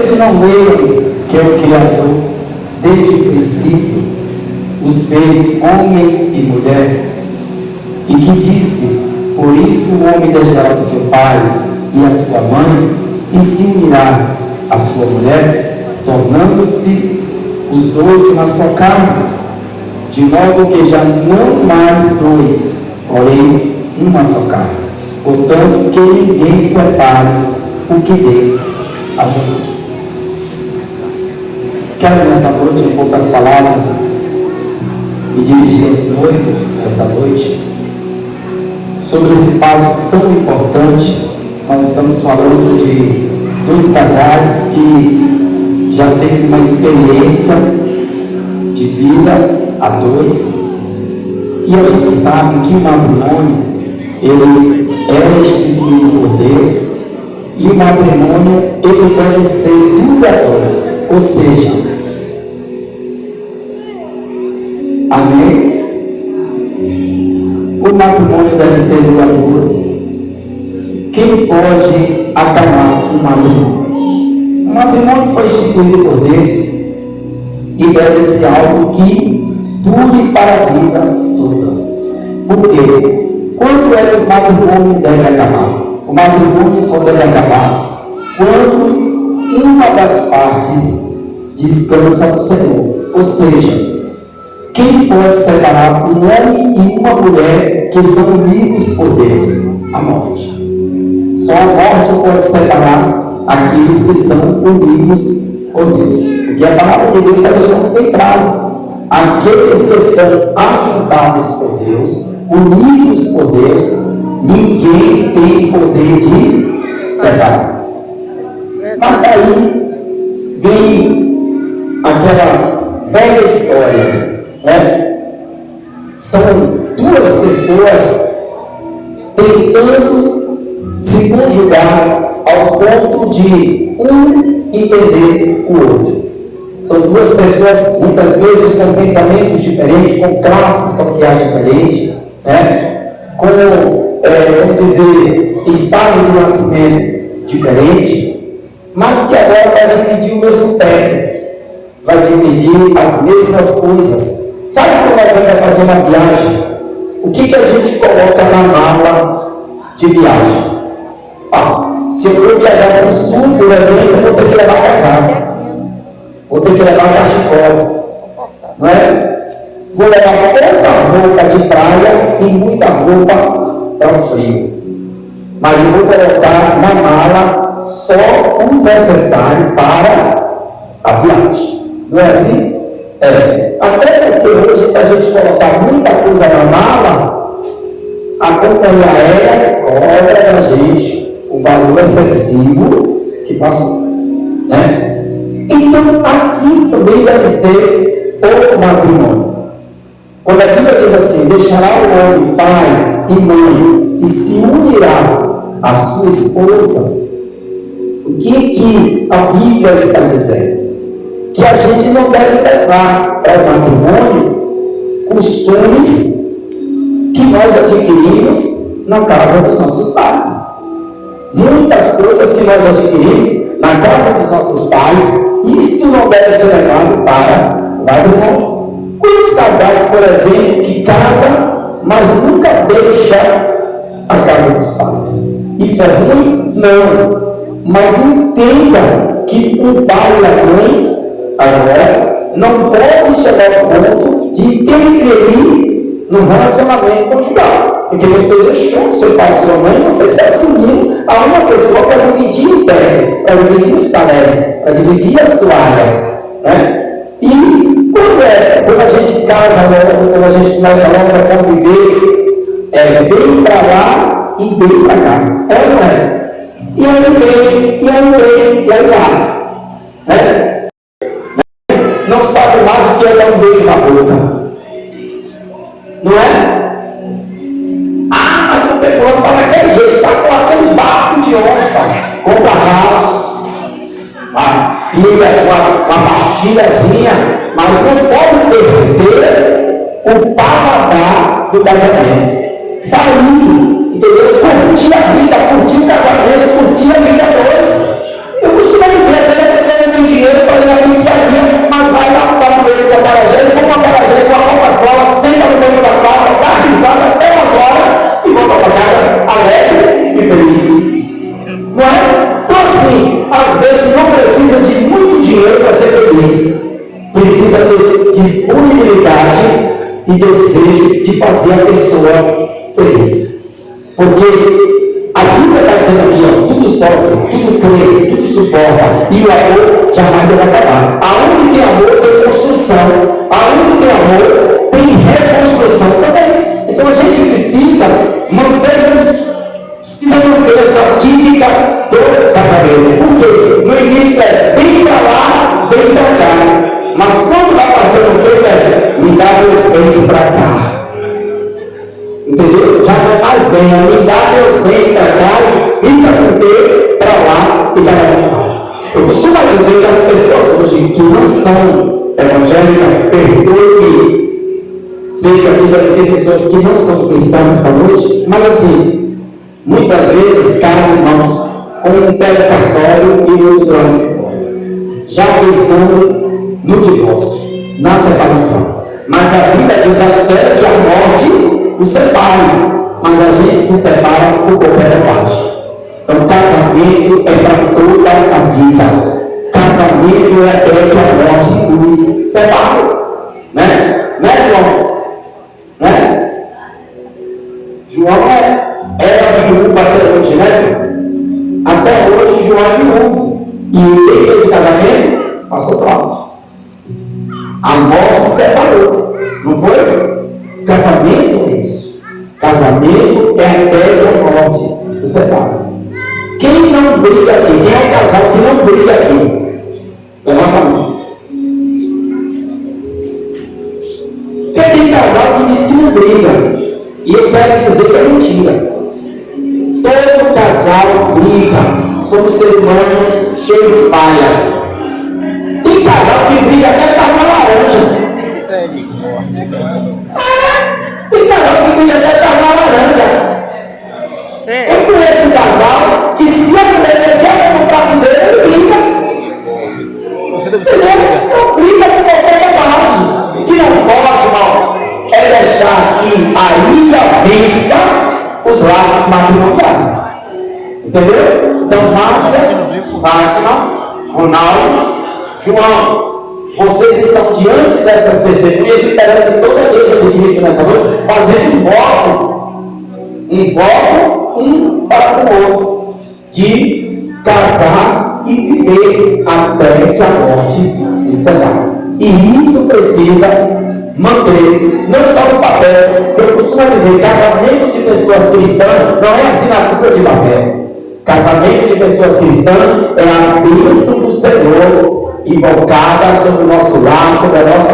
Vocês não leram que o Criador, desde o princípio, os fez homem e mulher, e que disse: por isso o homem deixará o seu pai e a sua mãe, e se unirá à sua mulher, tornando-se os dois uma só carne, de modo que já não mais dois, porém uma só carne. Portanto, que ninguém separe o que Deus ajuntou. Quero nessa noite, em poucas palavras, me dirigir aos noivos essa noite, sobre esse passo tão importante. Nós estamos falando de dois casais que já têm uma experiência de vida a dois, e a gente sabe que o matrimônio, ele é instituído por Deus, e o matrimônio, ele deve ser duradouro, ou seja, amém? O matrimônio deve ser duradouro. Quem pode acabar um matrimônio? O matrimônio foi instituído por Deus e deve ser algo que dure para a vida toda. Por quê? Quando é que o matrimônio deve acabar? O matrimônio só deve acabar quando uma das partes descansa no Senhor. Ou seja, quem pode separar um homem e uma mulher que são unidos por Deus? A morte. Só a morte pode separar aqueles que são unidos por Deus. Porque a palavra de Deus está deixando bem claro: aqueles que são ajuntados por Deus, unidos por Deus, ninguém tem poder de separar. Mas daí vem aquela velha história, né? São duas pessoas tentando se conjugar ao ponto de um entender o outro. São duas pessoas, muitas vezes, com pensamentos diferentes, com classes sociais diferentes, né? Com, vamos dizer, estado de nascimento diferente, mas que agora vai dividir o mesmo teto, vai dividir as mesmas coisas. Sabe quando alguém vai fazer uma viagem? O que a gente coloca na mala de viagem? Se eu for viajar para o sul, por exemplo, eu vou ter que levar casaco, vou ter que levar cachecol, não é? Vou levar pouca roupa de praia e muita roupa para o frio, mas eu vou colocar na mala só o necessário para a viagem. Não é assim? Até porque hoje, se a gente colocar muita coisa na mala, a companhia aérea cobra da gente o valor excessivo que passou, né? Então, assim também deve ser o matrimônio. Quando a Bíblia diz assim: deixará o homem pai e mãe e se unirá à sua esposa, o que a Bíblia está dizendo? Que a gente não deve levar para o matrimônio costumes que nós adquirimos na casa dos nossos pais. Muitas coisas que nós adquirimos na casa dos nossos pais, isto não deve ser levado para o matrimônio. Quantos casais, por exemplo, que casam, mas nunca deixam a casa dos pais? Isso é ruim? Não. Mas entenda que o pai e a mãe agora não podem chegar ao ponto de interferir no relacionamento conjugal. Porque você deixou seu pai e sua mãe, você se assumiu a uma pessoa para dividir o teto, para dividir os talheres, para dividir as toalhas, né? E quando a gente casa logo, quando a gente começa logo a conviver, bem para lá e bem para cá, é ou não é? E aí vem, e aí vem, e aí lá, né? Não sabe mais o que é dar um beijo na boca, não é? Mas o fulano está daquele jeito, está com aquele bafo de onça, compra house, pilha uma pastilhazinha, mas não pode perder o paladar do casamento. Sair, entendeu? Curtir a vida, curtir o casamento, curtir a vida dois. Eu costumo dizer, a pessoa feliz precisa ter disponibilidade e desejo de fazer a pessoa feliz. Porque a Bíblia está dizendo aqui, ó, tudo sofre, tudo crê, tudo suporta, e o amor jamais deve acabar. Aonde tem amor, tem construção. Aonde tem amor, tem reconstrução também. Então a gente precisa manter essa química do casamento. Por quê? No início é bem para lá, bem para cá. Mas quando vai passando o tempo, me dá meus bens para cá. Entendeu? Já não é mais bem, me dá meus bens para cá, fica com Deus para lá e para lá. Eu costumo dizer que as pessoas hoje que não são evangélicas, perdoe-me. Sei que aqui deve ter pessoas que não são cristãs esta noite, mas assim, muitas vezes, caros irmãos, com um pé no cartório e o outro fora, já pensando no divórcio, na separação. Mas a Bíblia diz até que a morte o separe, mas a gente se separa por qualquer parte. Então, casamento é para toda a vida. Casamento é até que a morte nos separe. Né, João? Né? João era viúvo até hoje, né, João? Até hoje, João é viúvo. E ele fez o casamento, passou pronto. A morte se separou, não foi? Casamento é isso. Casamento é até que a morte se separa. Quem não briga aqui? Quem é o casal que não briga aqui? Levanta a mão. Porque tem casal que diz que não briga. E eu quero dizer que é mentira. Todo casal briga. Somos seres humanos cheios de falhas. Tem casal que briga até para uma laranja. Tem casal que briga até para uma laranja. Eu conheço um casal que se a mulher meter no prato dele, ele briga. Entendeu? Então briga com qualquer bobagem. O que não pode, irmão, é deixar que a ilha vista os laços matrimoniais. Entendeu? Então, Márcia, Fátima, Ronaldo, João, vocês estão diante dessas testemunhas e perante toda a igreja de Cristo nessa noite, fazendo um voto um para o outro, de casar e viver até que a morte nos separe. E isso precisa manter, não só no papel, que eu costumo dizer, casamento de pessoas cristãs não é assinatura de papel. Casamento de pessoas cristãs é a bênção do Senhor invocada sobre o nosso lar, sobre a nossa